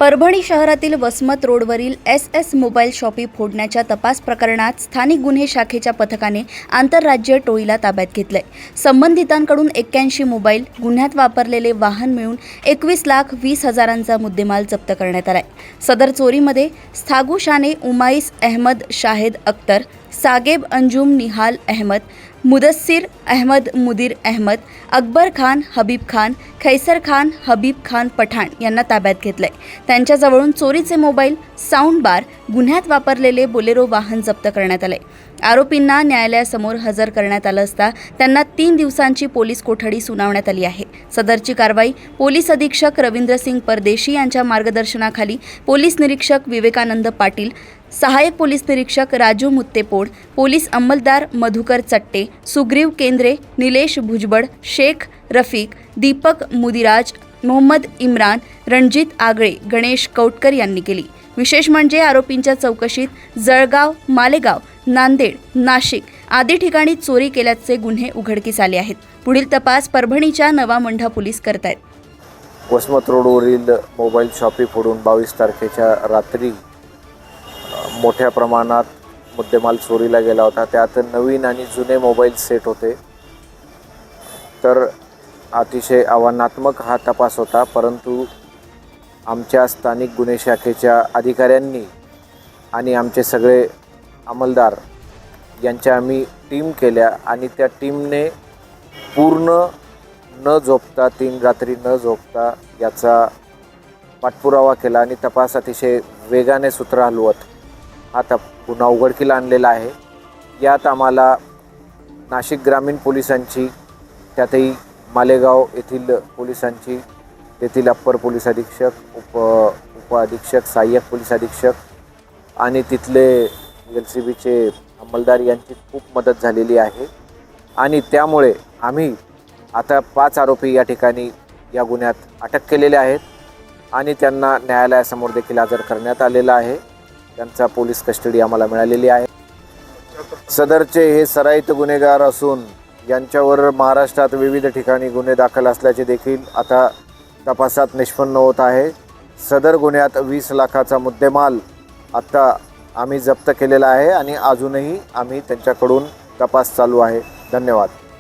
परभणी शहरातील वसमत रोडवरील S mobile shoppe फोडण्याच्या तपास प्रकरणात स्थानिक गुन्हे शाखेच्या पथकाने आंतरराज्य टोळीला ताब्यात घेतलंय। संबंधितांकडून 81 मोबाईल, गुन्ह्यात वापरलेले वाहन मिळून 21,20,000चा मुद्देमाल जप्त करण्यात आलाय। सदर चोरीमध्ये स्थागू शाने उमाईस अहमद शाहेद अख्तर, सागेब अंजुम निहाल अहमद, मुदस्सिर अहमद मुदीर अहमद, अकबर खान हबीब खान, खैसर खान हबीब खान पठाण यांना ताब्यात घेतलंय। त्यांच्याजवळून चोरीचे मोबाईल, साऊंड बार, गुन्ह्यात वापरलेले बोलेरो वाहन जप्त करण्यात आले। आरोपींना न्यायालयासमोर हजर करण्यात आलं असता त्यांना 3 दिवसांची पोलीस कोठडी सुनावण्यात आली आहे। सदरची कारवाई पोलीस अधीक्षक रवींद्रसिंग परदेशी यांच्या मार्गदर्शनाखाली पोलीस निरीक्षक विवेकानंद पाटील, सहाय्यक पोलीस निरीक्षक राजू मुत्तेपोड, पोलीस अंमलदार मधुकर चट्टे, सुग्रीव केंद्रे, निलेश भुजबळ, शेख रफीक, दीपक मुदिराज, मोहम्मद इम्रान, रणजित आगळे, गणेश कौटकर यांनी केली। विशेष म्हणजे आरोपींच्या चौकशीत जळगाव, मालेगाव, नांदेड, नाशिक आदी ठिकाणी चोरी केल्याचे गुन्हे उघडकीस आले आहेत। पुढील तपास परभणीच्या नवा मंढा पोलीस करतायत। वसमत रोडवरील मोबाईल शॉपी फोडून 22 तारखेच्या रात्री मोठ्या प्रमाणात मुद्देमाल चोरीला गेला होता। त्यात नवीन आणि जुने मोबाईल सेट होते। तर अतिशय आव्हानात्मक हा तपास होता, परंतु आमच्या स्थानिक गुन्हे शाखेच्या अधिकाऱ्यांनी आणि आमचे सगळे अंमलदार यांच्या आम्ही टीम केल्या आणि त्या टीमने पूर्ण न झोपता 3 रात्री न झोपता याचा पाठपुरावा केला आणि तपास अतिशय वेगाने सूत्र हलवत हा गुन्हा उघडकीला आणलेला आहे। यात आम्हाला नाशिक ग्रामीण पोलिसांची, त्यातही मालेगाव येथील पोलिसांची, तेथील अप्पर पोलीस अधीक्षक, उप अधीक्षक, सहाय्यक पोलीस अधीक्षक आणि तिथले LCBचे अंमलदार यांची खूप मदत झालेली आहे आणि त्यामुळे आम्ही आता 5 आरोपी या ठिकाणी या गुन्ह्यात अटक केलेले आहेत आणि त्यांना न्यायालयासमोर देखील हजर करण्यात आलेलं आहे। त्यांचा पोलीस कस्टडी आम्हाला मिळालेली आहे। सदरचे हे सराईत गुन्हेगार असून यांच्यावर महाराष्ट्रात विविध ठिकाणी गुन्हे दाखल असल्याचे देखील आता तपासात निष्पन्न होत आहे। सदर गुन्ह्यात 20 लाखाचा मुद्देमाल आता आम्ही जप्त केलेला आहे आणि अजूनही आम्ही त्यांच्याकडून तपास चालू आहे। धन्यवाद।